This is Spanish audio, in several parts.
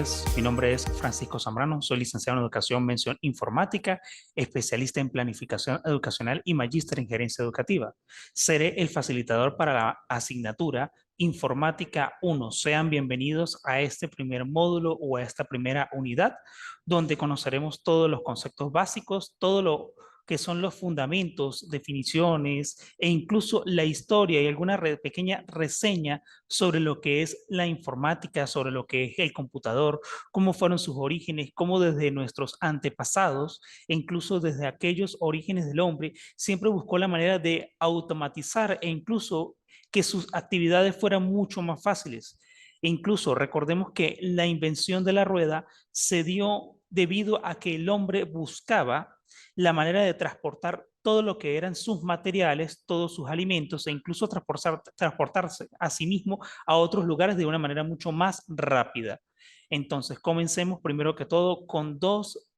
tardes, mi nombre es Francisco Zambrano, soy licenciado en Educación Mención Informática, especialista en Planificación Educacional y magíster en Gerencia Educativa. Seré el facilitador para la asignatura Informática 1. Sean bienvenidos a este primer módulo o a esta primera unidad, donde conoceremos todos los conceptos básicos, todo lo que son los fundamentos, definiciones e incluso la historia y alguna pequeña reseña sobre lo que es la informática, sobre lo que es el computador, cómo fueron sus orígenes, cómo desde nuestros antepasados e incluso desde aquellos orígenes del hombre siempre buscó la manera de automatizar e incluso que sus actividades fueran mucho más fáciles. E incluso recordemos que la invención de la rueda se dio debido a que el hombre buscaba la manera de transportar todo lo que eran sus materiales, todos sus alimentos e incluso transportarse a sí mismo a otros lugares de una manera mucho más rápida. Entonces, comencemos primero que todo con dos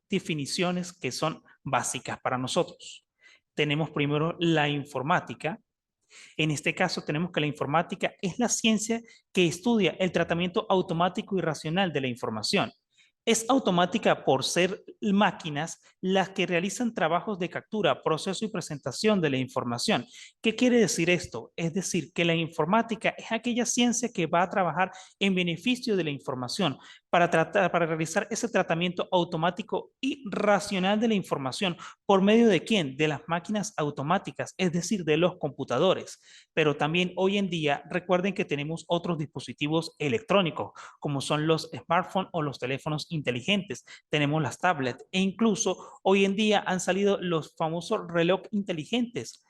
definiciones que son básicas para nosotros. Tenemos primero la informática. En este caso tenemos que la informática es la ciencia que estudia el tratamiento automático y racional de la información. Es automática por ser máquinas las que realizan trabajos de captura, proceso y presentación de la información. ¿Qué quiere decir esto? Es decir, que la informática es aquella ciencia que va a trabajar en beneficio de la información para realizar ese tratamiento automático y racional de la información. ¿Por medio de quién? De las máquinas automáticas, es decir, de los computadores. Pero también hoy en día recuerden que tenemos otros dispositivos electrónicos, como son los smartphones o los teléfonos inteligentes, tenemos las tablets e incluso hoy en día han salido los famosos relojes inteligentes.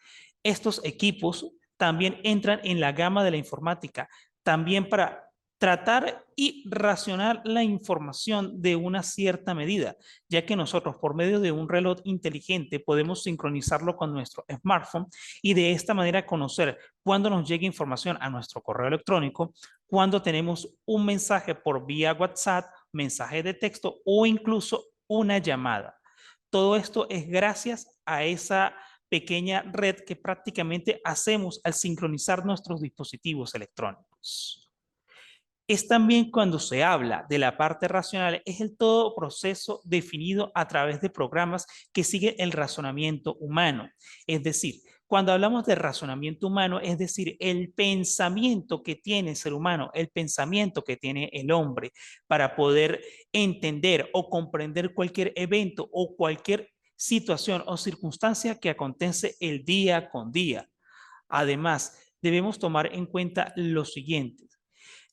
Estos equipos también entran en la gama de la informática, también para tratar y racionar la información de una cierta medida, ya que nosotros por medio de un reloj inteligente podemos sincronizarlo con nuestro smartphone y de esta manera conocer cuándo nos llega información a nuestro correo electrónico, cuando tenemos un mensaje por vía WhatsApp, mensaje de texto o incluso una llamada. Todo esto es gracias a esa pequeña red que prácticamente hacemos al sincronizar nuestros dispositivos electrónicos. Es también cuando se habla de la parte racional, es el todo proceso definido a través de programas que siguen el razonamiento humano. Es decir, cuando hablamos de razonamiento humano, es decir, el pensamiento que tiene el ser humano, el pensamiento que tiene el hombre para poder entender o comprender cualquier evento o cualquier situación o circunstancia que acontece el día con día. Además, debemos tomar en cuenta lo siguiente,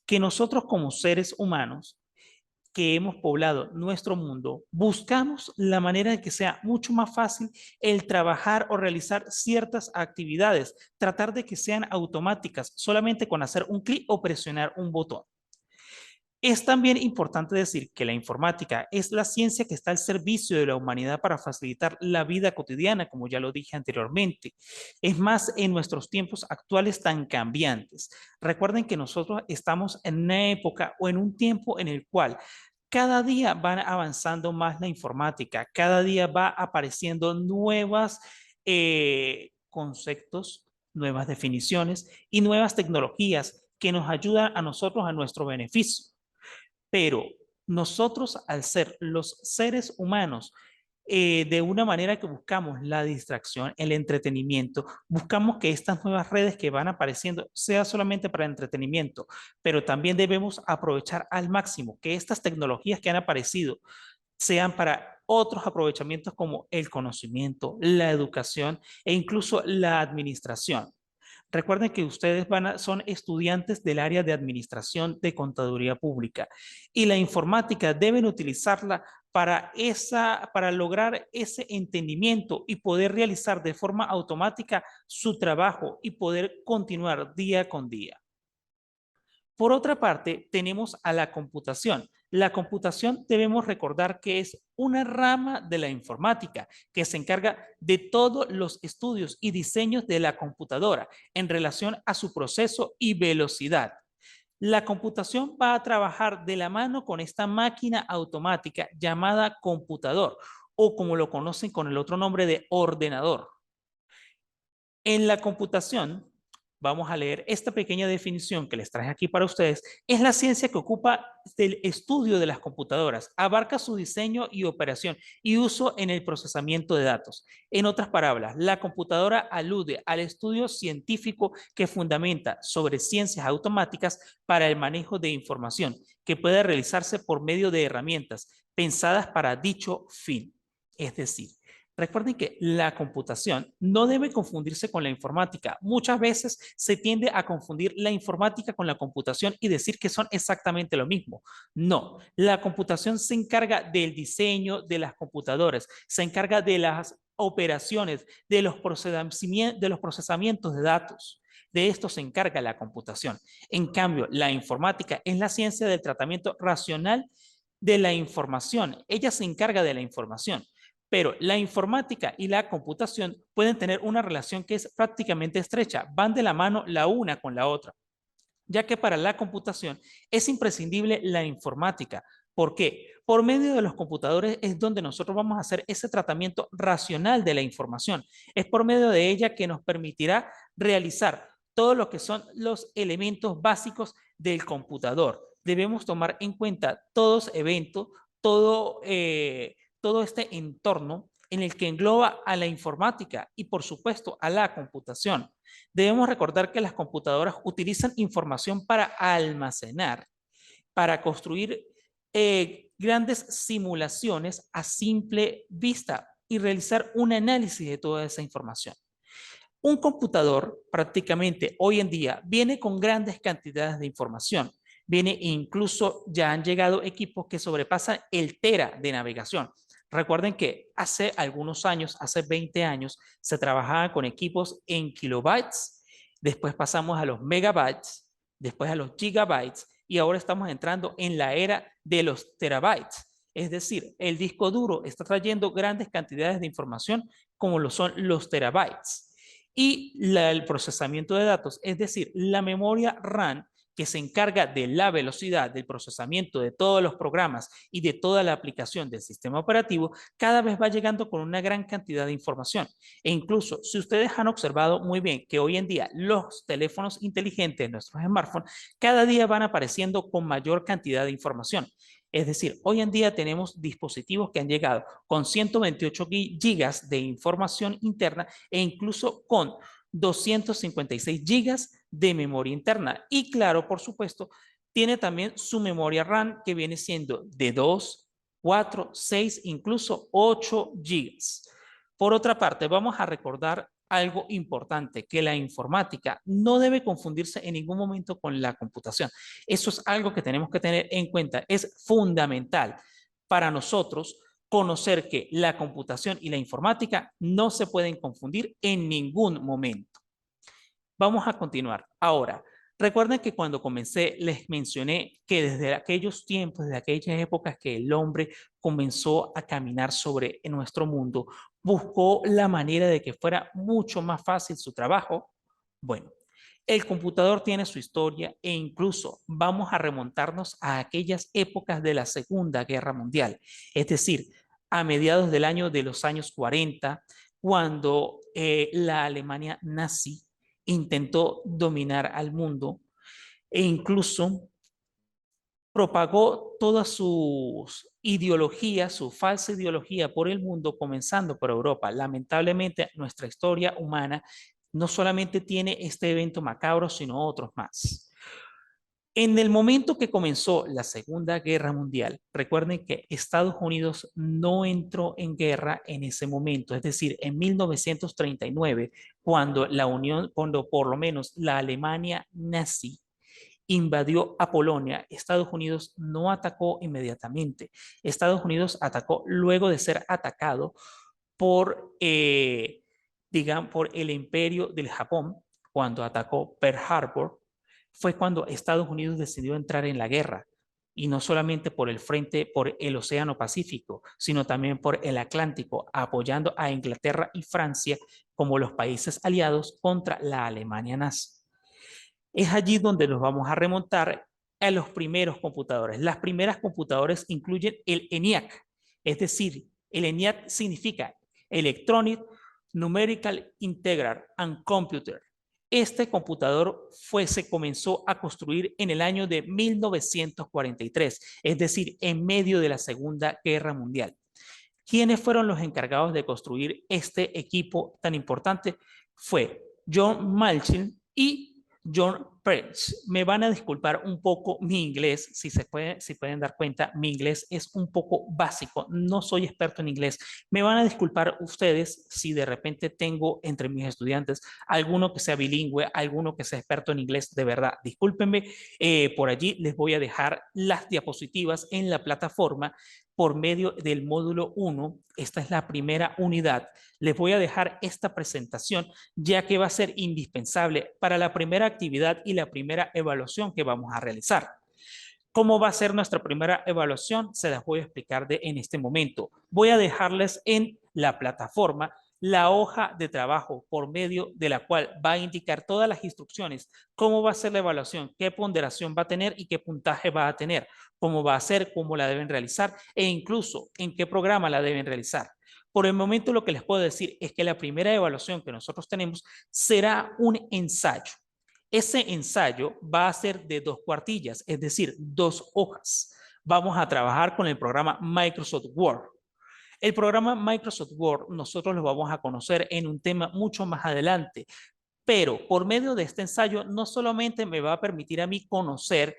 que nosotros como seres humanos que hemos poblado nuestro mundo, buscamos la manera de que sea mucho más fácil el trabajar o realizar ciertas actividades, tratar de que sean automáticas, solamente con hacer un clic o presionar un botón. Es también importante decir que la informática es la ciencia que está al servicio de la humanidad para facilitar la vida cotidiana, como ya lo dije anteriormente. Es más, en nuestros tiempos actuales tan cambiantes. Recuerden que nosotros estamos en una época o en un tiempo en el cual cada día van avanzando más la informática, cada día va apareciendo nuevos conceptos, nuevas definiciones y nuevas tecnologías que nos ayudan a nosotros a nuestro beneficio. Pero nosotros, al ser los seres humanos, de una manera que buscamos la distracción, el entretenimiento, buscamos que estas nuevas redes que van apareciendo sea solamente para entretenimiento, pero también debemos aprovechar al máximo que estas tecnologías que han aparecido sean para otros aprovechamientos como el conocimiento, la educación e incluso la administración. Recuerden que ustedes son estudiantes del área de administración de contaduría pública y la informática deben utilizarla para lograr ese entendimiento y poder realizar de forma automática su trabajo y poder continuar día con día. Por otra parte, tenemos a la computación. La computación debemos recordar que es una rama de la informática que se encarga de todos los estudios y diseños de la computadora en relación a su proceso y velocidad. La computación va a trabajar de la mano con esta máquina automática llamada computador o como lo conocen con el otro nombre de ordenador. En la computación Vamos a leer esta pequeña definición que les traje aquí para ustedes. Es la ciencia que ocupa del estudio de las computadoras, abarca su diseño y operación y uso en el procesamiento de datos. En otras palabras, la computadora alude al estudio científico que fundamenta sobre ciencias automáticas para el manejo de información, que puede realizarse por medio de herramientas pensadas para dicho fin. Es decir, recuerden que la computación no debe confundirse con la informática. Muchas veces se tiende a confundir la informática con la computación y decir que son exactamente lo mismo. No, la computación se encarga del diseño de las computadoras, se encarga de las operaciones, de los procesamientos de datos. De esto se encarga la computación. En cambio, la informática es la ciencia del tratamiento racional de la información. Ella se encarga de la información. Pero la informática y la computación pueden tener una relación que es prácticamente estrecha, van de la mano la una con la otra, ya que para la computación es imprescindible la informática. ¿Por qué? Por medio de los computadores es donde nosotros vamos a hacer ese tratamiento racional de la información. Es por medio de ella que nos permitirá realizar todo lo que son los elementos básicos del computador. Debemos tomar en cuenta todos eventos, todo este entorno en el que engloba a la informática y por supuesto a la computación. Debemos recordar que las computadoras utilizan información para almacenar, para construir grandes simulaciones a simple vista y realizar un análisis de toda esa información. Un computador prácticamente hoy en día viene con grandes cantidades de información. Viene incluso, ya han llegado equipos que sobrepasan el tera de navegación. Recuerden que hace algunos años, hace 20 años, se trabajaba con equipos en kilobytes, después pasamos a los megabytes, después a los gigabytes y ahora estamos entrando en la era de los terabytes. Es decir, el disco duro está trayendo grandes cantidades de información como lo son los terabytes y el procesamiento de datos, es decir, la memoria RAM que se encarga de la velocidad del procesamiento de todos los programas y de toda la aplicación del sistema operativo, cada vez va llegando con una gran cantidad de información. E incluso, si ustedes han observado muy bien que hoy en día los teléfonos inteligentes, nuestros smartphones, cada día van apareciendo con mayor cantidad de información. Es decir, hoy en día tenemos dispositivos que han llegado con 128 gigas de información interna e incluso con 256 gigas de memoria interna. Y claro, por supuesto, tiene también su memoria RAM que viene siendo de 2, 4, 6, incluso 8 gigas. Por otra parte, vamos a recordar algo importante, que la informática no debe confundirse en ningún momento con la computación. Eso es algo que tenemos que tener en cuenta. Es fundamental para nosotros conocer que la computación y la informática no se pueden confundir en ningún momento. Vamos a continuar. Ahora, recuerden que cuando comencé les mencioné que desde aquellos tiempos, desde aquellas épocas que el hombre comenzó a caminar sobre nuestro mundo, buscó la manera de que fuera mucho más fácil su trabajo. Bueno, el computador tiene su historia e incluso vamos a remontarnos a aquellas épocas de la Segunda Guerra Mundial, es decir, a mediados del año de los años 40, cuando la Alemania nazi intentó dominar al mundo e incluso propagó todas sus ideologías, su falsa ideología por el mundo, comenzando por Europa. Lamentablemente, nuestra historia humana no solamente tiene este evento macabro, sino otros más. En el momento que comenzó la Segunda Guerra Mundial, recuerden que Estados Unidos no entró en guerra en ese momento, es decir, en 1939, cuando por lo menos la Alemania nazi invadió a Polonia, Estados Unidos no atacó inmediatamente. Estados Unidos atacó luego de ser atacado por, digamos, por el imperio del Japón, cuando atacó Pearl Harbor, fue cuando Estados Unidos decidió entrar en la guerra. Y no solamente por el frente, por el Océano Pacífico, sino también por el Atlántico, apoyando a Inglaterra y Francia como los países aliados contra la Alemania nazi. Es allí donde nos vamos a remontar a los primeros computadores. Las primeras computadoras incluyen el ENIAC, es decir, el ENIAC significa Electronic Numerical Integral and Computer. Este computador se comenzó a construir en el año de 1943, es decir, en medio de la Segunda Guerra Mundial. ¿Quiénes fueron los encargados de construir este equipo tan importante? Fue John Malchin y John Prince. Me van a disculpar un poco mi inglés, si pueden dar cuenta, mi inglés es un poco básico, no soy experto en inglés. Me van a disculpar ustedes si de repente tengo entre mis estudiantes alguno que sea bilingüe, alguno que sea experto en inglés, de verdad, discúlpenme. Por allí les voy a dejar las diapositivas en la plataforma por medio del módulo 1. Esta es la primera unidad. Les voy a dejar esta presentación ya que va a ser indispensable para la primera actividad y la primera evaluación que vamos a realizar. ¿Cómo va a ser nuestra primera evaluación? Se las voy a explicar en este momento. Voy a dejarles en la plataforma la hoja de trabajo por medio de la cual va a indicar todas las instrucciones, cómo va a ser la evaluación, qué ponderación va a tener y qué puntaje va a tener, cómo va a ser, cómo la deben realizar e incluso en qué programa la deben realizar. Por el momento lo que les puedo decir es que la primera evaluación que nosotros tenemos será un ensayo. Ese ensayo va a ser de 2 cuartillas, es decir, 2 hojas. Vamos a trabajar con el programa Microsoft Word. El programa Microsoft Word nosotros lo vamos a conocer en un tema mucho más adelante, pero por medio de este ensayo no solamente me va a permitir a mí conocer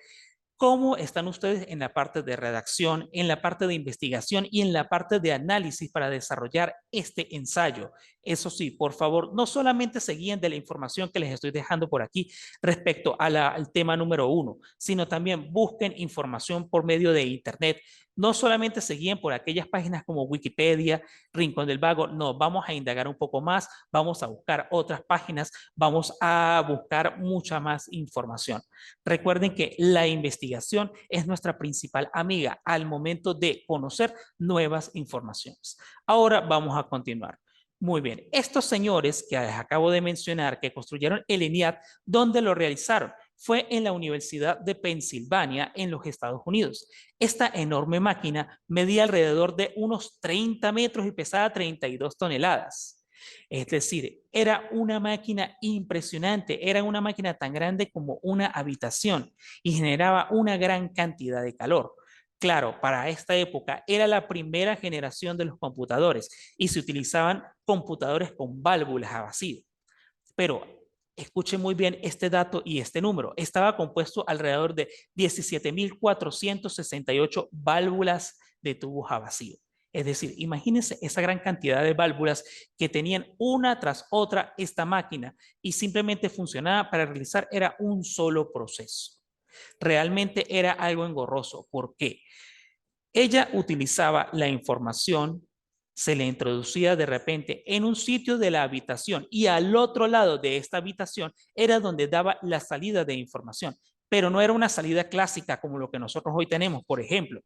¿cómo están ustedes en la parte de redacción, en la parte de investigación y en la parte de análisis para desarrollar este ensayo? Eso sí, por favor, no solamente se guíen de la información que les estoy dejando por aquí respecto al tema número 1, sino también busquen información por medio de Internet. No solamente se guíen por aquellas páginas como Wikipedia, Rincón del Vago, no, vamos a indagar un poco más, vamos a buscar otras páginas, vamos a buscar mucha más información. Recuerden que la investigación es nuestra principal amiga al momento de conocer nuevas informaciones. Ahora vamos a continuar. Muy bien, estos señores que les acabo de mencionar que construyeron el ENIAC, ¿dónde lo realizaron? Fue en la Universidad de Pensilvania en los Estados Unidos. Esta enorme máquina medía alrededor de unos 30 metros y pesaba 32 toneladas. Es decir, era una máquina impresionante, era una máquina tan grande como una habitación y generaba una gran cantidad de calor. Claro, para esta época era la primera generación de los computadores y se utilizaban computadores con válvulas a vacío. Pero escuchen muy bien este dato y este número. Estaba compuesto alrededor de 17.468 válvulas de tubos a vacío. Es decir, imagínense esa gran cantidad de válvulas que tenían una tras otra esta máquina y simplemente funcionaba para realizar era un solo proceso. Realmente era algo engorroso. ¿Por qué? Ella utilizaba la información, se le introducía de repente en un sitio de la habitación y al otro lado de esta habitación era donde daba la salida de información, pero no era una salida clásica como lo que nosotros hoy tenemos. Por ejemplo,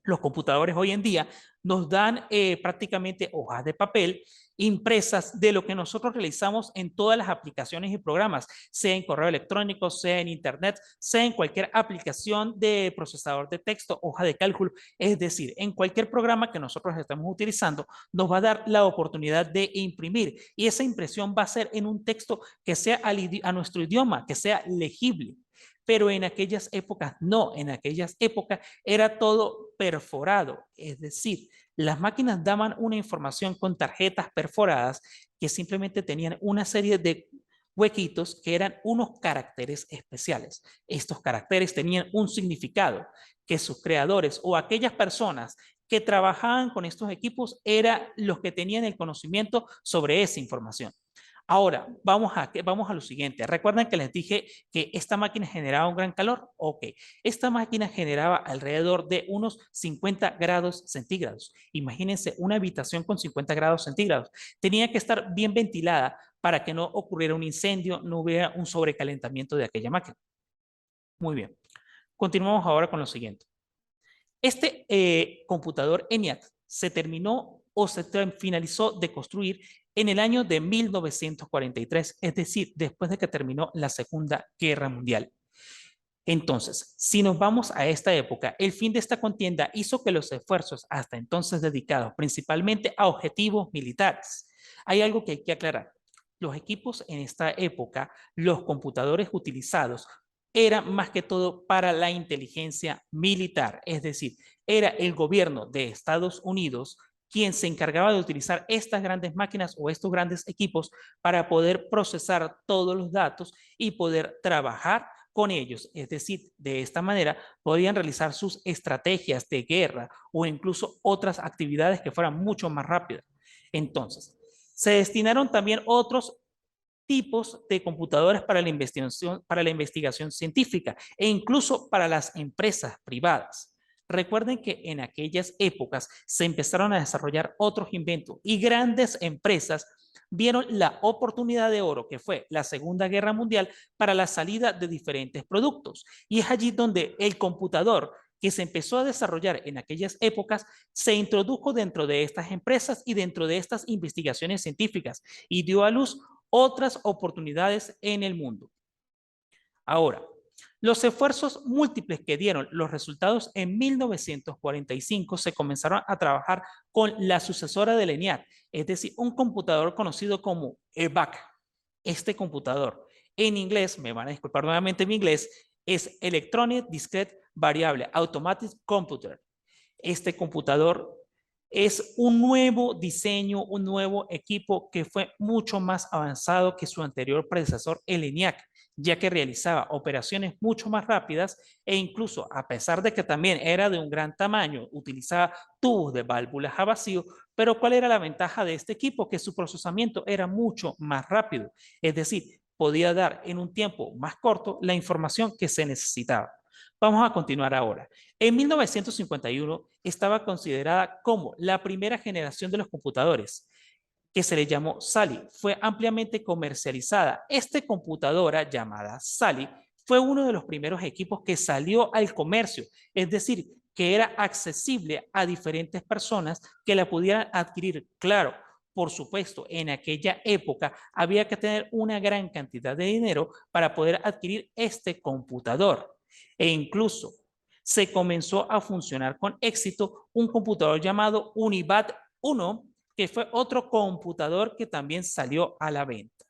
los computadores hoy en día nos dan prácticamente hojas de papel impresas de lo que nosotros realizamos en todas las aplicaciones y programas, sea en correo electrónico, sea en internet, sea en cualquier aplicación de procesador de texto, hoja de cálculo, es decir, en cualquier programa que nosotros estemos utilizando, nos va a dar la oportunidad de imprimir y esa impresión va a ser en un texto que sea a nuestro idioma, que sea legible. Pero en aquellas épocas no, en aquellas épocas era todo perforado, es decir, las máquinas daban una información con tarjetas perforadas que simplemente tenían una serie de huequitos que eran unos caracteres especiales. Estos caracteres tenían un significado que sus creadores o aquellas personas que trabajaban con estos equipos eran los que tenían el conocimiento sobre esa información. Ahora, vamos a lo siguiente. ¿Recuerdan que les dije que esta máquina generaba un gran calor? Ok, esta máquina generaba alrededor de unos 50 grados centígrados. Imagínense una habitación con 50 grados centígrados. Tenía que estar bien ventilada para que no ocurriera un incendio, no hubiera un sobrecalentamiento de aquella máquina. Muy bien. Continuamos ahora con lo siguiente. Este computador ENIAC se terminó o se finalizó de construir en el año de 1943, es decir, después de que terminó la Segunda Guerra Mundial. Entonces, si nos vamos a esta época, el fin de esta contienda hizo que los esfuerzos hasta entonces dedicados principalmente a objetivos militares. Hay algo que hay que aclarar. los equipos en esta época, los computadores utilizados, eran más que todo para la inteligencia militar, es decir, era el gobierno de Estados Unidos quien se encargaba de utilizar estas grandes máquinas o estos grandes equipos para poder procesar todos los datos y poder trabajar con ellos. Es decir, de esta manera podían realizar sus estrategias de guerra o incluso otras actividades que fueran mucho más rápidas. Entonces, se destinaron también otros tipos de computadores para la investigación científica e incluso para las empresas privadas. Recuerden que en aquellas épocas se empezaron a desarrollar otros inventos y grandes empresas vieron la oportunidad de oro que fue la Segunda Guerra Mundial para la salida de diferentes productos. Y es allí donde el computador que se empezó a desarrollar en aquellas épocas se introdujo dentro de estas empresas y dentro de estas investigaciones científicas y dio a luz otras oportunidades en el mundo. Ahora, los esfuerzos múltiples que dieron los resultados en 1945 se comenzaron a trabajar con la sucesora del ENIAC, es decir, un computador conocido como EBAC. Este computador, en inglés, me van a disculpar nuevamente mi inglés, es Electronic Discrete Variable Automatic Computer. Este computador es un nuevo diseño, un nuevo equipo que fue mucho más avanzado que su anterior predecesor, el ENIAC, ya que realizaba operaciones mucho más rápidas e incluso, a pesar de que también era de un gran tamaño, utilizaba tubos de válvulas a vacío, pero ¿cuál era la ventaja de este equipo? Que su procesamiento era mucho más rápido, es decir, podía dar en un tiempo más corto la información que se necesitaba. Vamos a continuar ahora. En 1951 estaba considerada como la primera generación de los computadores, que se le llamó Sally. Fue ampliamente comercializada. Esta computadora llamada Sally fue uno de los primeros equipos que salió al comercio, es decir, que era accesible a diferentes personas que la pudieran adquirir. Claro, por supuesto, en aquella época había que tener una gran cantidad de dinero para poder adquirir este computador. E incluso se comenzó a funcionar con éxito un computador llamado Unibat 1, que fue otro computador que también salió a la venta.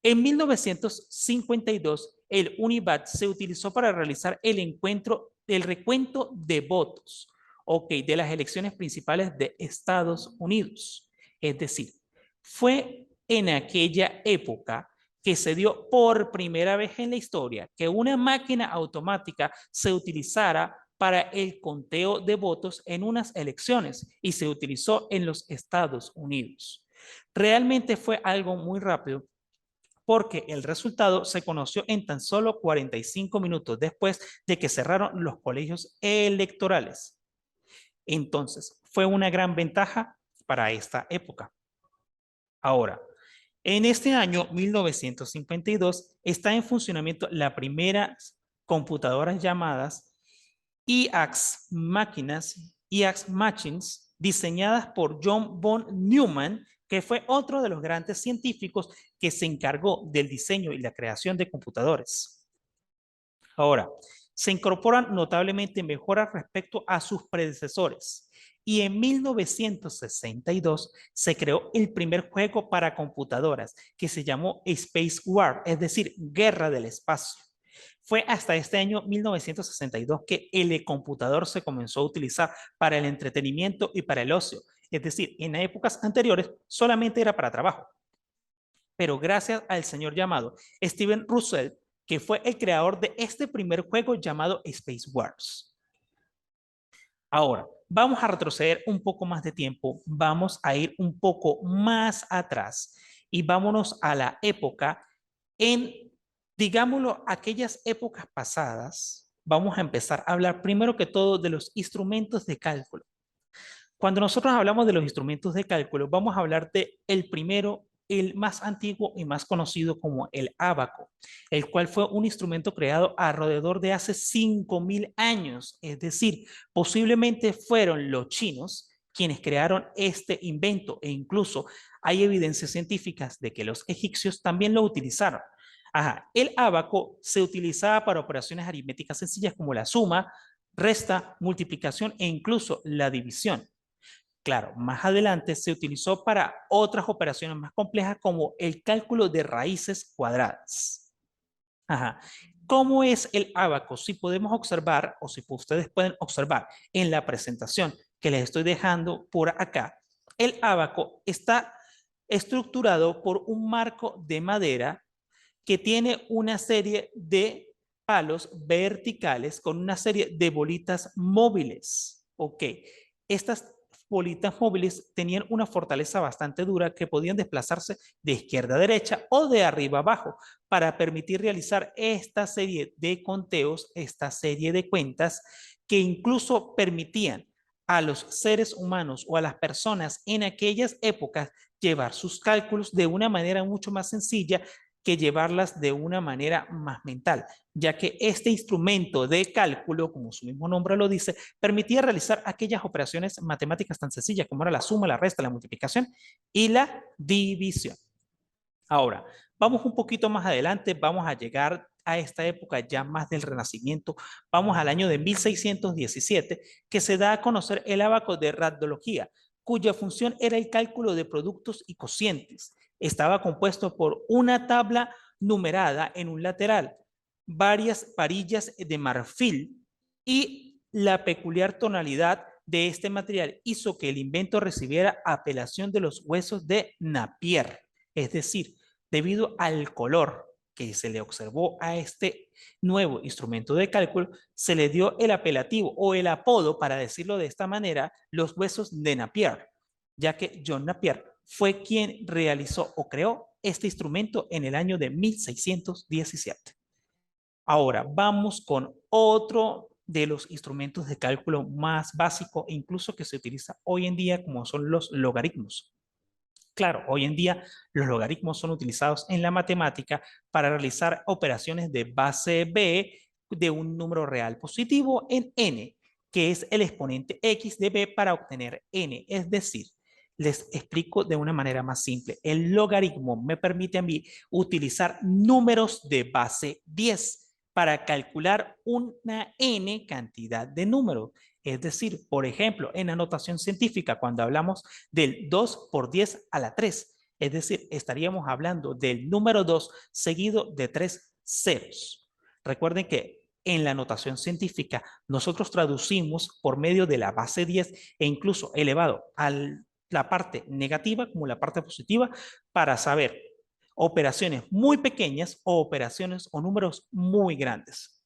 En 1952, el Unibat se utilizó para realizar el recuento de votos, de las elecciones principales de Estados Unidos. Es decir, fue en aquella época que se dio por primera vez en la historia que una máquina automática se utilizara para el conteo de votos en unas elecciones y se utilizó en los Estados Unidos. Realmente fue algo muy rápido porque el resultado se conoció en tan solo 45 minutos después de que cerraron los colegios electorales. Entonces, fue una gran ventaja para esta época. Ahora, en este año 1952 está en funcionamiento la primera computadoras llamadas IAX máquinas, IAX Machines, diseñadas por John von Neumann, que fue otro de los grandes científicos que se encargó del diseño y la creación de computadores. Ahora, se incorporan notablemente mejoras respecto a sus predecesores y en 1962 se creó el primer juego para computadoras que se llamó Space War, es decir, Guerra del Espacio. Fue hasta este año 1962 que el computador se comenzó a utilizar para el entretenimiento y para el ocio. Es decir, en épocas anteriores solamente era para trabajo. Pero gracias al señor llamado Steven Russell, que fue el creador de este primer juego llamado Space Wars. Ahora, vamos a retroceder un poco más de tiempo, vamos a ir un poco más atrás y vámonos a la época en, digámoslo, aquellas épocas pasadas. Vamos a empezar a hablar primero que todo de los instrumentos de cálculo. Cuando nosotros hablamos de los instrumentos de cálculo, vamos a hablar de el primero, el más antiguo y más conocido como el ábaco, el cual fue un instrumento creado alrededor de hace 5.000 años. Es decir, posiblemente fueron los chinos quienes crearon este invento e incluso hay evidencias científicas de que los egipcios también lo utilizaron. Ajá, el ábaco se utilizaba para operaciones aritméticas sencillas como la suma, resta, multiplicación e incluso la división. Claro, más adelante se utilizó para otras operaciones más complejas como el cálculo de raíces cuadradas. Ajá. ¿Cómo es el ábaco? Si podemos observar, o si ustedes pueden observar en la presentación que les estoy dejando por acá, el ábaco está estructurado por un marco de madera que tiene una serie de palos verticales con una serie de bolitas móviles. Ok, estas bolitas móviles tenían una fortaleza bastante dura que podían desplazarse de izquierda a derecha o de arriba a abajo para permitir realizar esta serie de conteos, esta serie de cuentas que incluso permitían a los seres humanos o a las personas en aquellas épocas llevar sus cálculos de una manera mucho más sencilla que llevarlas de una manera más mental, ya que este instrumento de cálculo, como su mismo nombre lo dice, permitía realizar aquellas operaciones matemáticas tan sencillas como era la suma, la resta, la multiplicación y la división. Ahora, vamos un poquito más adelante, vamos a llegar a esta época ya más del Renacimiento, vamos al año de 1617, que se da a conocer el ábaco de radiología, cuya función era el cálculo de productos y cocientes. Estaba compuesto por una tabla numerada en un lateral, varias varillas de marfil y la peculiar tonalidad de este material hizo que el invento recibiera apelación de los huesos de Napier. Es decir, debido al color que se le observó a este nuevo instrumento de cálculo, se le dio el apelativo o el apodo, para decirlo de esta manera, los huesos de Napier, ya que John Napier fue quien realizó o creó este instrumento en el año de 1617. Ahora, vamos con otro de los instrumentos de cálculo más básico e incluso que se utiliza hoy en día, como son los logaritmos. Claro, hoy en día los logaritmos son utilizados en la matemática para realizar operaciones de base b de un número real positivo en n, que es el exponente x de b para obtener n. Es decir, les explico de una manera más simple. El logaritmo me permite a mí utilizar números de base 10 para calcular una n cantidad de números. Es decir, por ejemplo, en la notación científica, cuando hablamos del 2 por 10 a la 3, es decir, estaríamos hablando del número 2 seguido de 3 ceros. Recuerden que en la notación científica nosotros traducimos por medio de la base 10 e incluso elevado a la parte negativa como la parte positiva para saber operaciones muy pequeñas o operaciones o números muy grandes.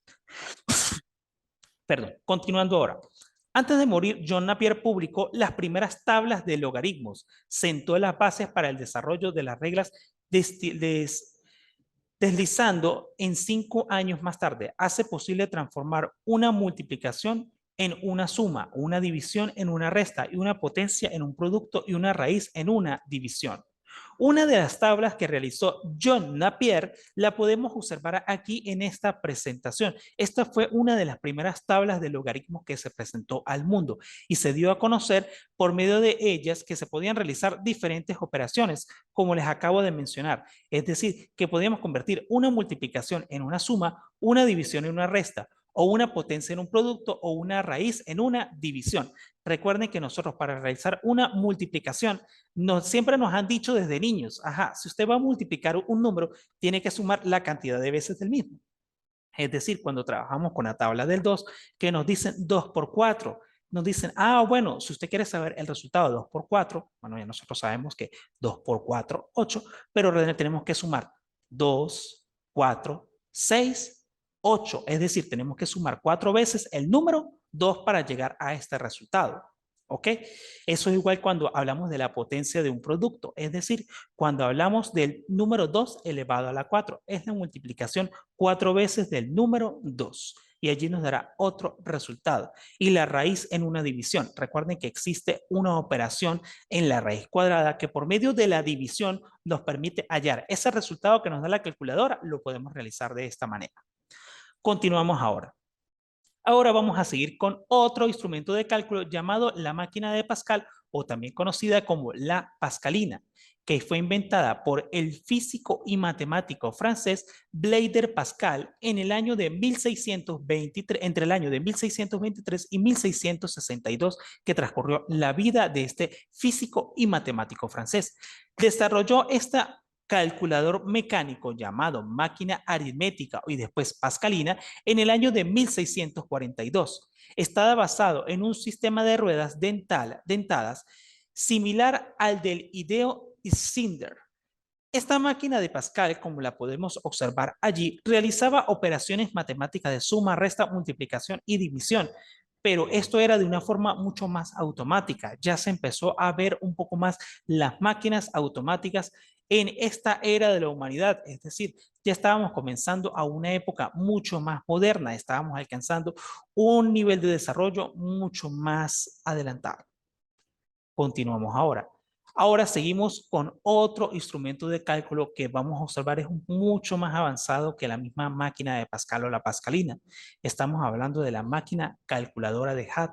Perdón, continuando ahora. Antes de morir, John Napier publicó las primeras tablas de logaritmos, sentó las bases para el desarrollo de las reglas deslizando en 5 años más tarde. Hace posible transformar una multiplicación en una suma, una división en una resta y una potencia en un producto y una raíz en una división. Una de las tablas que realizó John Napier la podemos observar aquí en esta presentación. Esta fue una de las primeras tablas de logaritmos que se presentó al mundo y se dio a conocer por medio de ellas que se podían realizar diferentes operaciones, como les acabo de mencionar. Es decir, que podíamos convertir una multiplicación en una suma, una división en una resta, o una potencia en un producto o una raíz en una división. Recuerden que nosotros para realizar una multiplicación siempre nos han dicho desde niños, ajá, si usted va a multiplicar un número, tiene que sumar la cantidad de veces del mismo. Es decir, cuando trabajamos con la tabla del 2, que nos dicen 2 por 4, nos dicen, bueno, si usted quiere saber el resultado de 2 por 4, bueno, ya nosotros sabemos que 2 por 4, 8, pero tenemos que sumar 2, 4, 6, 8. Es decir, tenemos que sumar 4 veces el número 2 para llegar a este resultado. ¿Ok? Eso es igual cuando hablamos de la potencia de un producto, es decir, cuando hablamos del número 2 elevado a la 4, es la multiplicación 4 veces del número 2 y allí nos dará otro resultado. Y la raíz en una división. Recuerden que existe una operación en la raíz cuadrada que por medio de la división nos permite hallar ese resultado que nos da la calculadora, lo podemos realizar de esta manera. Continuamos ahora. Ahora vamos a seguir con otro instrumento de cálculo llamado la máquina de Pascal o también conocida como la pascalina. que fue inventada por el físico y matemático francés Blaise Pascal en el año de 1623, entre el año de 1623 y 1662, que transcurrió la vida de este físico y matemático francés. Desarrolló esta calculador mecánico llamado máquina aritmética y después pascalina en el año de 1642. Estaba basado en un sistema de ruedas dentadas similar al del Ideo Cinder. Esta máquina de Pascal, como la podemos observar allí, realizaba operaciones matemáticas de suma, resta, multiplicación y división, pero esto era de una forma mucho más automática. Ya se empezó a ver un poco más las máquinas automáticas en esta era de la humanidad, es decir, ya estábamos comenzando a una época mucho más moderna, estábamos alcanzando un nivel de desarrollo mucho más adelantado. Continuamos ahora. Ahora seguimos con otro instrumento de cálculo que vamos a observar es mucho más avanzado que la misma máquina de Pascal o la pascalina. Estamos hablando de la máquina calculadora de Hall,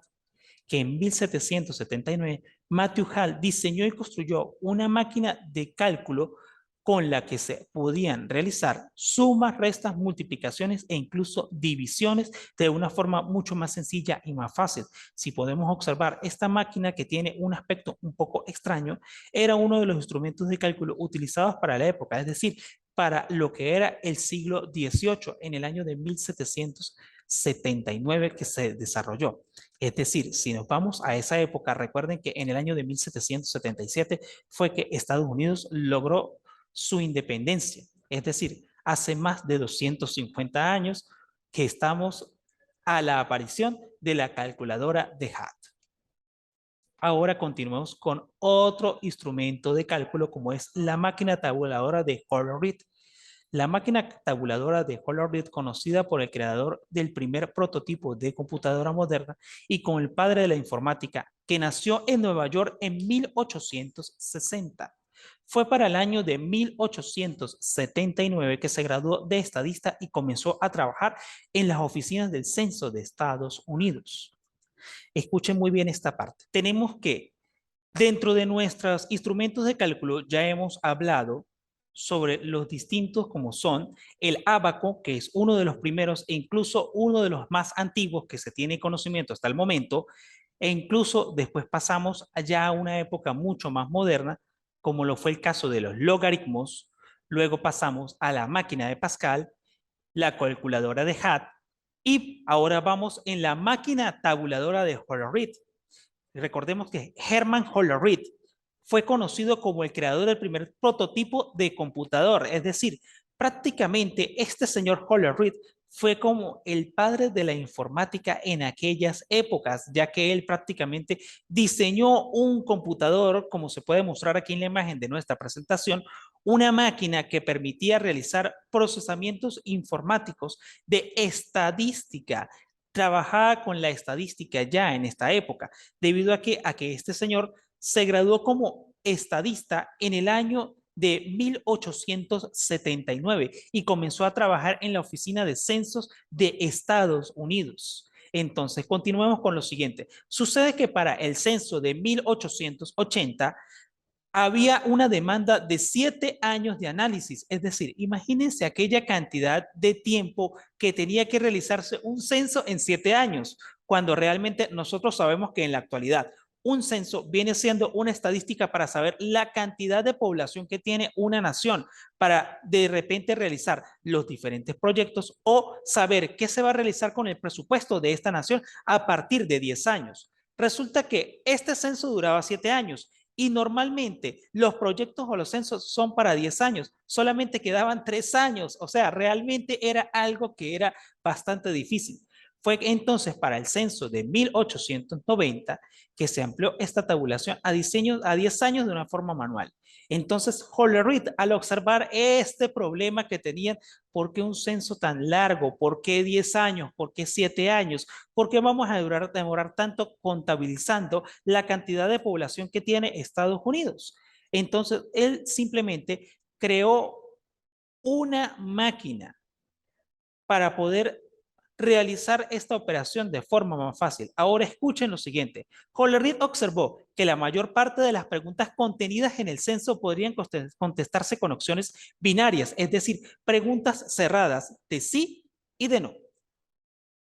que en 1779 Matthew Hall diseñó y construyó una máquina de cálculo con la que se podían realizar sumas, restas, multiplicaciones e incluso divisiones de una forma mucho más sencilla y más fácil. Si podemos observar, esta máquina que tiene un aspecto un poco extraño, era uno de los instrumentos de cálculo utilizados para la época, es decir, para lo que era el siglo XVIII, en el año de 1779 que se desarrolló. Es decir, si nos vamos a esa época, recuerden que en el año de 1777 fue que Estados Unidos logró su independencia. Es decir, hace más de 250 años que estamos a la aparición de la calculadora de Hall. Ahora continuamos con otro instrumento de cálculo como es la máquina tabuladora de Hollerith. La máquina tabuladora de Hollerith, conocida por el creador del primer prototipo de computadora moderna y como el padre de la informática, que nació en Nueva York en 1860. Fue para el año de 1879 que se graduó de estadista y comenzó a trabajar en las oficinas del Censo de Estados Unidos. Escuchen muy bien esta parte. Tenemos que, dentro de nuestros instrumentos de cálculo, ya hemos hablado sobre los distintos como son el ábaco, que es uno de los primeros e incluso uno de los más antiguos que se tiene conocimiento hasta el momento, e incluso después pasamos allá a una época mucho más moderna, como lo fue el caso de los logaritmos, luego pasamos a la máquina de Pascal, la calculadora de Hall, y ahora vamos en la máquina tabuladora de Hollerith. Recordemos que Hermann Hollerith fue conocido como el creador del primer prototipo de computador, es decir, prácticamente este señor Hollerith fue como el padre de la informática en aquellas épocas, ya que él prácticamente diseñó un computador, como se puede mostrar aquí en la imagen de nuestra presentación, una máquina que permitía realizar procesamientos informáticos de estadística. Trabajaba con la estadística ya en esta época, debido a que este señor se graduó como estadista en el año de 1879 y comenzó a trabajar en la Oficina de Censos de Estados Unidos. Entonces, continuemos con lo siguiente. Sucede que para el censo de 1880 había una demanda de 7 años de análisis. Es decir, imagínense aquella cantidad de tiempo que tenía que realizarse un censo en 7 años, cuando realmente nosotros sabemos que en la actualidad un censo viene siendo una estadística para saber la cantidad de población que tiene una nación, para de repente realizar los diferentes proyectos o saber qué se va a realizar con el presupuesto de esta nación a partir de 10 años. Resulta que este censo duraba 7 años y normalmente los proyectos o los censos son para 10 años, solamente quedaban 3 años, o sea, realmente era algo que era bastante difícil. Fue entonces para el censo de 1890 que se amplió esta tabulación a 10 años de una forma manual. Entonces, Hollerith, al observar este problema que tenían, ¿por qué un censo tan largo? ¿Por qué 10 años? ¿Por qué 7 años? ¿Por qué vamos a demorar tanto contabilizando la cantidad de población que tiene Estados Unidos? Entonces, él simplemente creó una máquina para poder realizar esta operación de forma más fácil. Ahora escuchen lo siguiente. Hollerith observó que la mayor parte de las preguntas contenidas en el censo podrían contestarse con opciones binarias, es decir, preguntas cerradas de sí y de no.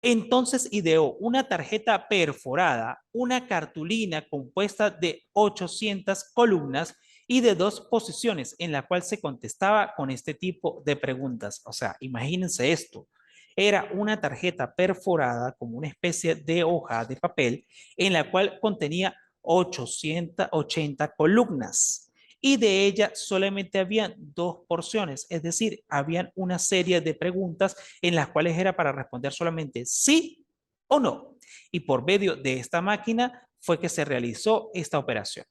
Entonces ideó una tarjeta perforada, una cartulina compuesta de 800 columnas y de 2 posiciones en la cual se contestaba con este tipo de preguntas. O sea, imagínense esto. Era una tarjeta perforada como una especie de hoja de papel en la cual contenía 880 columnas y de ella solamente habían 2 porciones, es decir, habían una serie de preguntas en las cuales era para responder solamente sí o no. Y por medio de esta máquina fue que se realizó esta operación.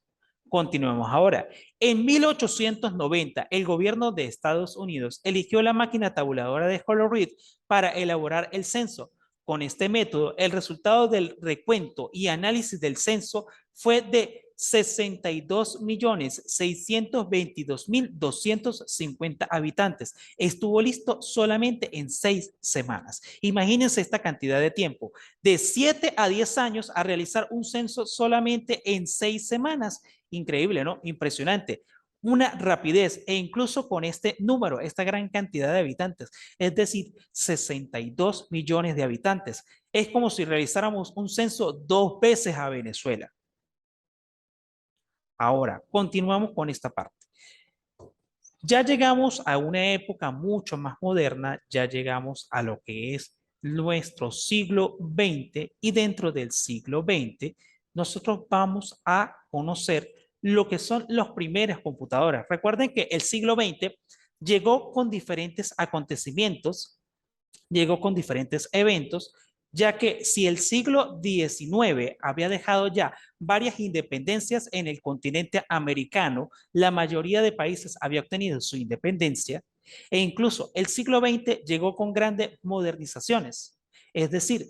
Continuemos ahora. En 1890, el gobierno de Estados Unidos eligió la máquina tabuladora de Hollerith para elaborar el censo. Con este método, el resultado del recuento y análisis del censo fue de 62.622.250 habitantes. Estuvo listo solamente en 6 semanas. Imagínense esta cantidad de tiempo, de 7 a 10 años a realizar un censo solamente en 6 semanas. Increíble, ¿no? Impresionante. Una rapidez e incluso con este número, esta gran cantidad de habitantes, es decir, 62 millones de habitantes. Es como si realizáramos un censo 2 veces a Venezuela. Ahora, continuamos con esta parte. Ya llegamos a una época mucho más moderna, ya llegamos a lo que es nuestro siglo XX y dentro del siglo XX nosotros vamos a conocer lo que son las primeras computadoras. Recuerden que el siglo XX llegó con diferentes acontecimientos, llegó con diferentes eventos, ya que si el siglo XIX había dejado ya varias independencias en el continente americano, la mayoría de países había obtenido su independencia, e incluso el siglo XX llegó con grandes modernizaciones. Es decir,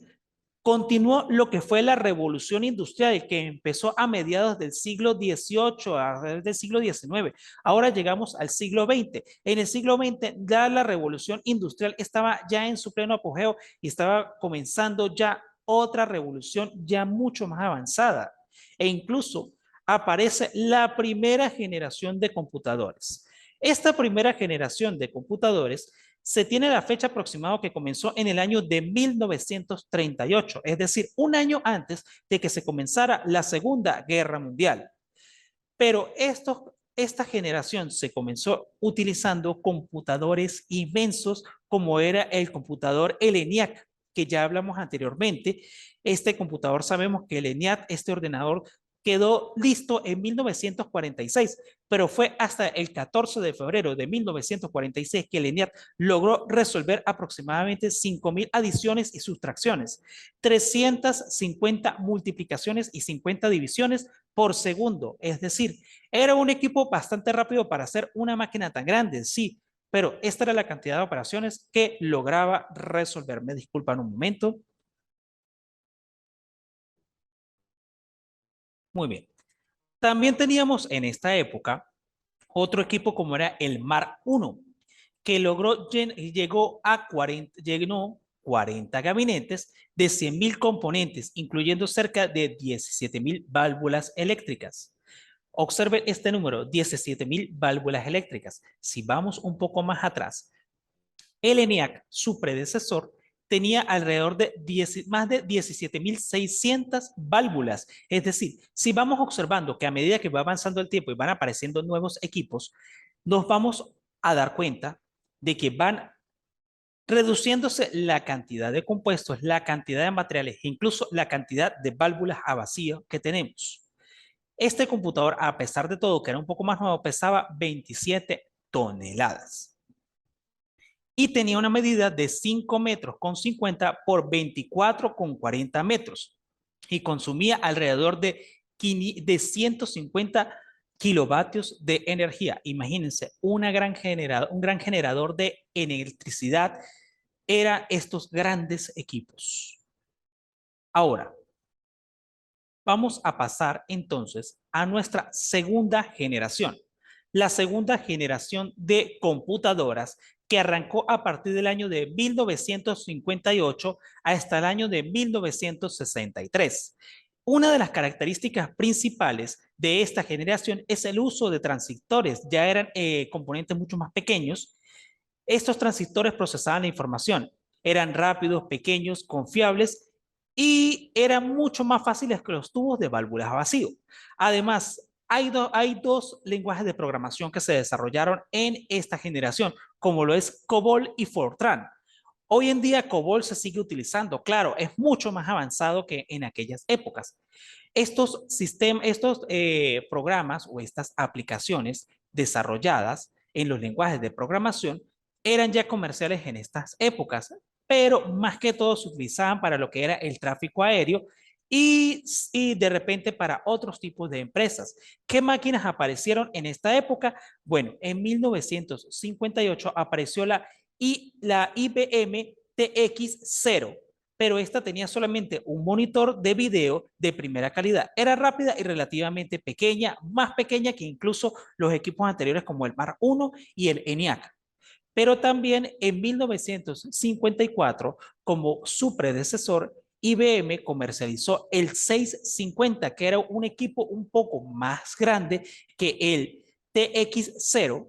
continuó lo que fue la revolución industrial que empezó a mediados del siglo XVIII, del siglo XIX. Ahora llegamos al siglo XX. En el siglo XX ya la revolución industrial estaba ya en su pleno apogeo y estaba comenzando ya otra revolución ya mucho más avanzada. E incluso aparece la primera generación de computadores. Esta primera generación de computadores se tiene la fecha aproximada que comenzó en el año de 1938, es decir, un año antes de que se comenzara la Segunda Guerra Mundial. Pero esta generación se comenzó utilizando computadores inmensos como era el computador ENIAC, que ya hablamos anteriormente. Este computador sabemos que el ENIAC, este ordenador, quedó listo en 1946, pero fue hasta el 14 de febrero de 1946 que el ENIAC logró resolver aproximadamente 5.000 adiciones y sustracciones, 350 multiplicaciones y 50 divisiones por segundo. Es decir, era un equipo bastante rápido para hacer una máquina tan grande, sí, pero esta era la cantidad de operaciones que lograba resolver. Me disculpan un momento. Muy bien. También teníamos en esta época otro equipo como era el Mark I, que llegó a 40 gabinetes de 100.000 componentes, incluyendo cerca de 17.000 válvulas eléctricas. Observe este número, 17.000 válvulas eléctricas. Si vamos un poco más atrás, el ENIAC, su predecesor, tenía alrededor de más de 17.600 válvulas. Es decir, si vamos observando que a medida que va avanzando el tiempo y van apareciendo nuevos equipos, nos vamos a dar cuenta de que van reduciéndose la cantidad de compuestos, la cantidad de materiales e incluso la cantidad de válvulas a vacío que tenemos. Este computador, a pesar de todo, que era un poco más nuevo, pesaba 27 toneladas y tenía una medida de 5 metros con 50 por 24 con 40 metros y consumía alrededor de 150 kilovatios de energía. Imagínense, un gran generador de electricidad eran estos grandes equipos. Ahora, vamos a pasar entonces a nuestra segunda generación. La segunda generación de computadoras que arrancó a partir del año de 1958 hasta el año de 1963. Una de las características principales de esta generación es el uso de transistores. Ya eran componentes mucho más pequeños. Estos transistores procesaban la información. Eran rápidos, pequeños, confiables y eran mucho más fáciles que los tubos de válvulas a vacío. Además, hay dos lenguajes de programación que se desarrollaron en esta generación, como lo es COBOL y Fortran. Hoy en día COBOL se sigue utilizando, claro, es mucho más avanzado que en aquellas épocas. Estos programas o estas aplicaciones desarrolladas en los lenguajes de programación eran ya comerciales en estas épocas, pero más que todo se utilizaban para lo que era el tráfico aéreo y de repente para otros tipos de empresas. ¿Qué máquinas aparecieron en esta época? Bueno, en 1958 apareció la IBM TX0, pero esta tenía solamente un monitor de video de primera calidad. Era rápida y relativamente pequeña, más pequeña que incluso los equipos anteriores como el Mark I y el ENIAC. Pero también en 1954, como su predecesor, IBM comercializó el 650, que era un equipo un poco más grande que el TX0,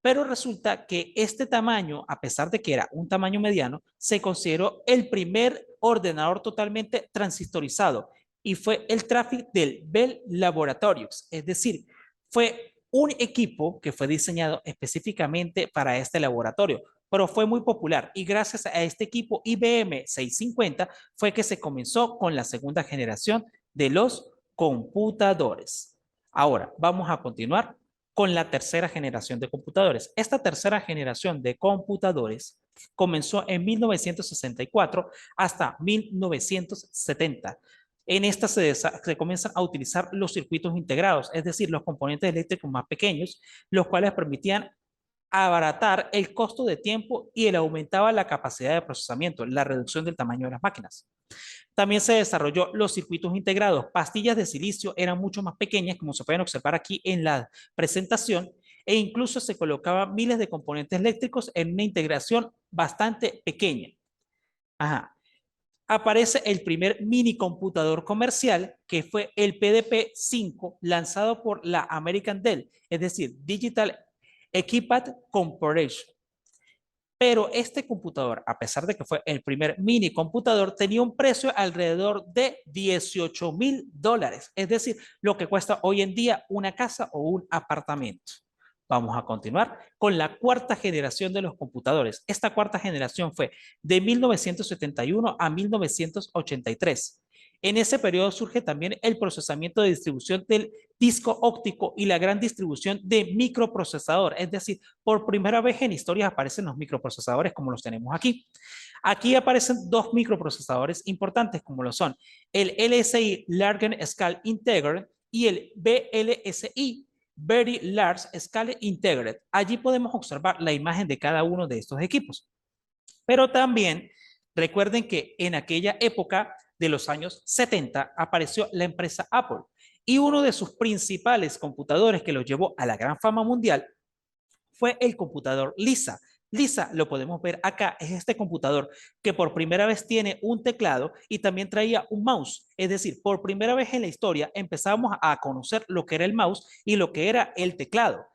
pero resulta que este tamaño, a pesar de que era un tamaño mediano, se consideró el primer ordenador totalmente transistorizado y fue el Traffic del Bell Laboratories, es decir, fue un equipo que fue diseñado específicamente para este laboratorio, pero fue muy popular y gracias a este equipo IBM 650 fue que se comenzó con la segunda generación de los computadores. Ahora, vamos a continuar con la tercera generación de computadores. Esta tercera generación de computadores comenzó en 1964 hasta 1970. En esta se comienzan a utilizar los circuitos integrados, es decir, los componentes eléctricos más pequeños, los cuales permitían abaratar el costo de tiempo y el aumentaba la capacidad de procesamiento, la reducción del tamaño de las máquinas. También se desarrolló los circuitos integrados. Pastillas de silicio eran mucho más pequeñas, como se pueden observar aquí en la presentación, e incluso se colocaban miles de componentes eléctricos en una integración bastante pequeña. Ajá. Aparece el primer mini computador comercial, que fue el PDP-5, lanzado por la American Dell, es decir, Digital Equipment Corporation. Pero este computador, a pesar de que fue el primer mini computador, tenía un precio alrededor de $18,000, es decir, lo que cuesta hoy en día una casa o un apartamento. Vamos a continuar con la cuarta generación de los computadores. Esta cuarta generación fue de 1971 a 1983. En ese periodo surge también el procesamiento de distribución del disco óptico y la gran distribución de microprocesador, es decir, por primera vez en historia aparecen los microprocesadores como los tenemos aquí. Aquí aparecen dos microprocesadores importantes como lo son el LSI Large Scale Integrated y el VLSI Very Large Scale Integrated. Allí podemos observar la imagen de cada uno de estos equipos. Pero también recuerden que en aquella época de los años 70 apareció la empresa Apple y uno de sus principales computadores que lo llevó a la gran fama mundial fue el computador Lisa. Lisa, lo podemos ver acá, es este computador que por primera vez tiene un teclado y también traía un mouse. Es decir, por primera vez en la historia empezamos a conocer lo que era el mouse y lo que era el teclado.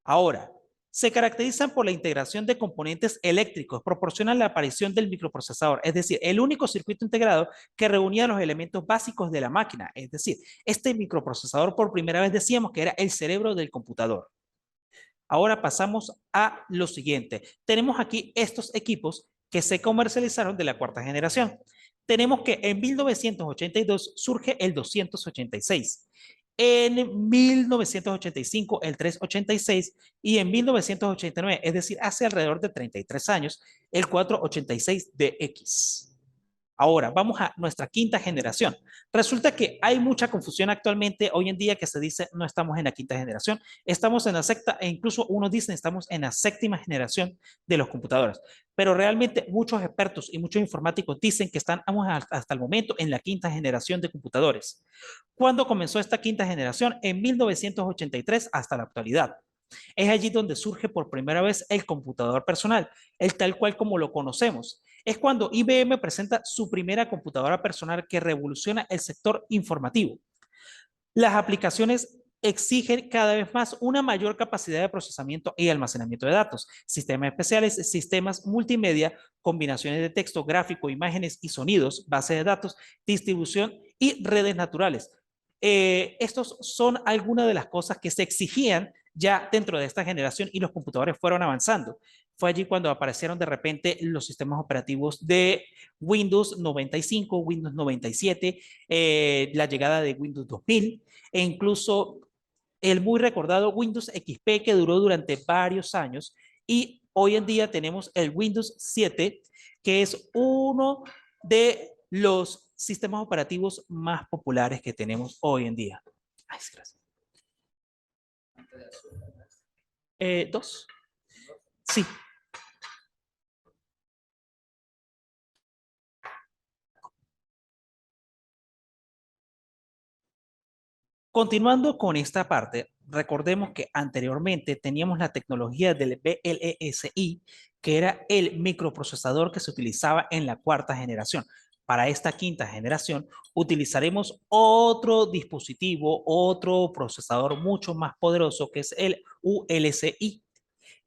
Ahora, se caracterizan por la integración de componentes eléctricos, proporcionan la aparición del microprocesador, es decir, el único circuito integrado que reunía los elementos básicos de la máquina. Es decir, este microprocesador por primera vez decíamos que era el cerebro del computador. Ahora pasamos a lo siguiente. Tenemos aquí estos equipos que se comercializaron de la cuarta generación. Tenemos que en 1982 surge el 286, en 1985 el 386 y en 1989, es decir, hace alrededor de 33 años, el 486DX. Ahora, vamos a nuestra quinta generación. Resulta que hay mucha confusión actualmente, hoy en día, que se dice no estamos en la quinta generación, estamos en la sexta e incluso unos dicen estamos en la séptima generación de los computadores. Pero realmente muchos expertos y muchos informáticos dicen que estamos hasta el momento en la quinta generación de computadores. ¿Cuándo comenzó esta quinta generación? En 1983 hasta la actualidad. Es allí donde surge por primera vez el computador personal, el tal cual como lo conocemos. Es cuando IBM presenta su primera computadora personal que revoluciona el sector informativo. Las aplicaciones exigen cada vez más una mayor capacidad de procesamiento y almacenamiento de datos, sistemas especiales, sistemas multimedia, combinaciones de texto, gráfico, imágenes y sonidos, bases de datos, distribución y redes naturales. Estos son algunas de las cosas que se exigían ya dentro de esta generación y los computadores fueron avanzando. Fue allí cuando aparecieron de repente los sistemas operativos de Windows 95, Windows 97, la llegada de Windows 2000 e incluso el muy recordado Windows XP que duró durante varios años y hoy en día tenemos el Windows 7 que es uno de los sistemas operativos más populares que tenemos hoy en día. Ay, gracias. Dos. Sí. Continuando con esta parte, recordemos que anteriormente teníamos la tecnología del VLSI, que era el microprocesador que se utilizaba en la cuarta generación. Para esta quinta generación utilizaremos otro dispositivo, otro procesador mucho más poderoso que es el ULSI,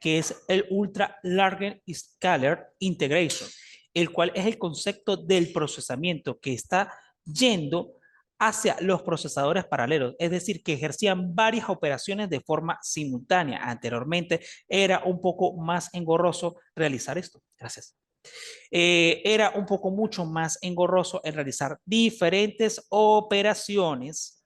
que es el Ultra Large Scalar Integration, el cual es el concepto del procesamiento que está yendo hacia los procesadores paralelos, es decir, que ejercían varias operaciones de forma simultánea. Anteriormente era un poco más engorroso realizar esto. Gracias. Era un poco mucho más engorroso el realizar diferentes operaciones,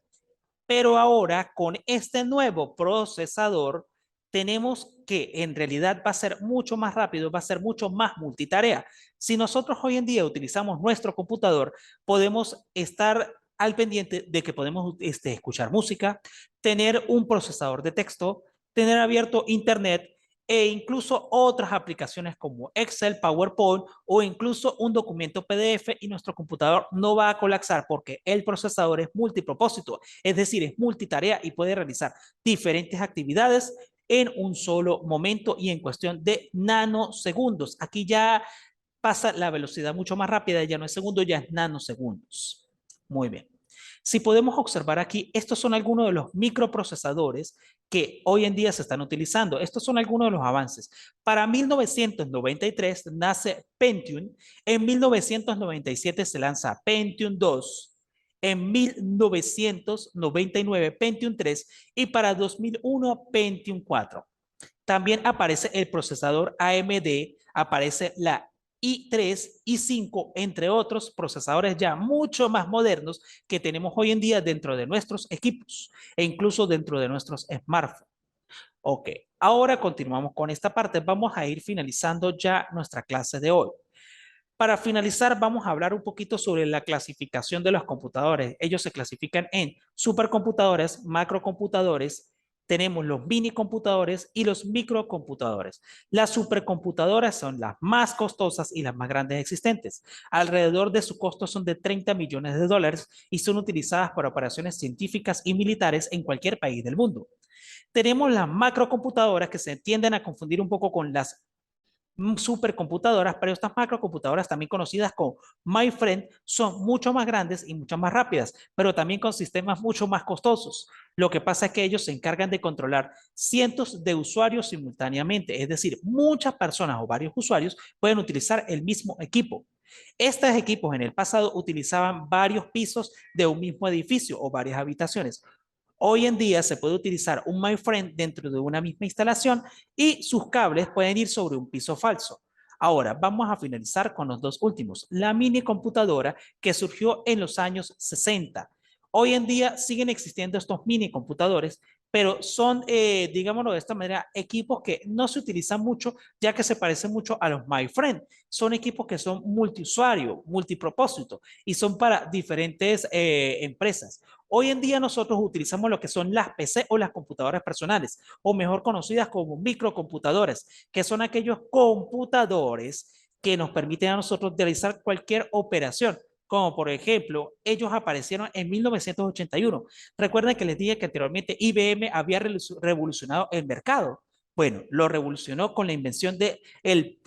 pero ahora con este nuevo procesador tenemos que en realidad va a ser mucho más rápido, va a ser mucho más multitarea. Si nosotros hoy en día utilizamos nuestro computador, podemos estar al pendiente de que podemos escuchar música, tener un procesador de texto, tener abierto internet e incluso otras aplicaciones como Excel, PowerPoint o incluso un documento PDF y nuestro computador no va a colapsar porque el procesador es multipropósito, es decir, es multitarea y puede realizar diferentes actividades en un solo momento y en cuestión de nanosegundos. Aquí ya pasa la velocidad mucho más rápida, ya no es segundo, ya es nanosegundos. Muy bien. Si podemos observar aquí, estos son algunos de los microprocesadores que hoy en día se están utilizando. Estos son algunos de los avances. Para 1993 nace Pentium, en 1997 se lanza Pentium 2, en 1999 Pentium 3 y para 2001 Pentium 4. También aparece el procesador AMD, aparece la i3, i5, entre otros procesadores ya mucho más modernos que tenemos hoy en día dentro de nuestros equipos e incluso dentro de nuestros smartphones. Ok, ahora continuamos con esta parte. Vamos a ir finalizando ya nuestra clase de hoy. Para finalizar, vamos a hablar un poquito sobre la clasificación de los computadores. Ellos se clasifican en supercomputadores, macrocomputadores, tenemos los mini computadores y los microcomputadores. Las supercomputadoras son las más costosas y las más grandes existentes. Alrededor de su costo son de 30 millones de dólares y son utilizadas para operaciones científicas y militares en cualquier país del mundo. Tenemos las macrocomputadoras que se tienden a confundir un poco con las supercomputadoras, pero estas macrocomputadoras, también conocidas como MyFriend, son mucho más grandes y mucho más rápidas, pero también con sistemas mucho más costosos. Lo que pasa es que ellos se encargan de controlar cientos de usuarios simultáneamente, es decir, muchas personas o varios usuarios pueden utilizar el mismo equipo. Estos equipos en el pasado utilizaban varios pisos de un mismo edificio o varias habitaciones. Hoy en día se puede utilizar un MyFriend dentro de una misma instalación y sus cables pueden ir sobre un piso falso. Ahora, vamos a finalizar con los dos últimos. La mini computadora que surgió en los años 60. Hoy en día siguen existiendo estos mini computadores, pero son, digámoslo de esta manera, equipos que no se utilizan mucho, ya que se parecen mucho a los MyFriend. Son equipos que son multiusuario, multipropósito y son para diferentes empresas. Hoy en día nosotros utilizamos lo que son las PC o las computadoras personales, o mejor conocidas como microcomputadores, que son aquellos computadores que nos permiten a nosotros realizar cualquier operación. como por ejemplo, ellos aparecieron en 1981. Recuerden que les dije que anteriormente IBM había revolucionado el mercado. Bueno, lo revolucionó con la invención de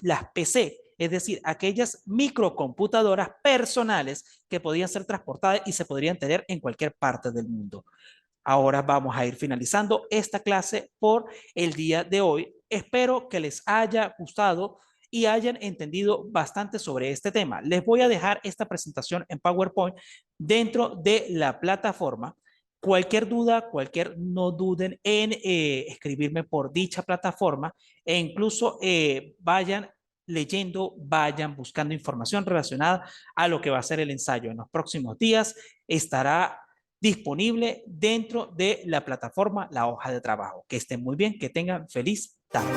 las PC, es decir, aquellas microcomputadoras personales que podían ser transportadas y se podrían tener en cualquier parte del mundo. Ahora vamos a ir finalizando esta clase por el día de hoy. Espero que les haya gustado y hayan entendido bastante sobre este tema. Les voy a dejar esta presentación en PowerPoint dentro de la plataforma. Cualquier duda, no duden en escribirme por dicha plataforma e incluso vayan leyendo, vayan buscando información relacionada a lo que va a ser el ensayo. En los próximos días estará disponible dentro de la plataforma La Hoja de Trabajo. Que estén muy bien, que tengan feliz tarde.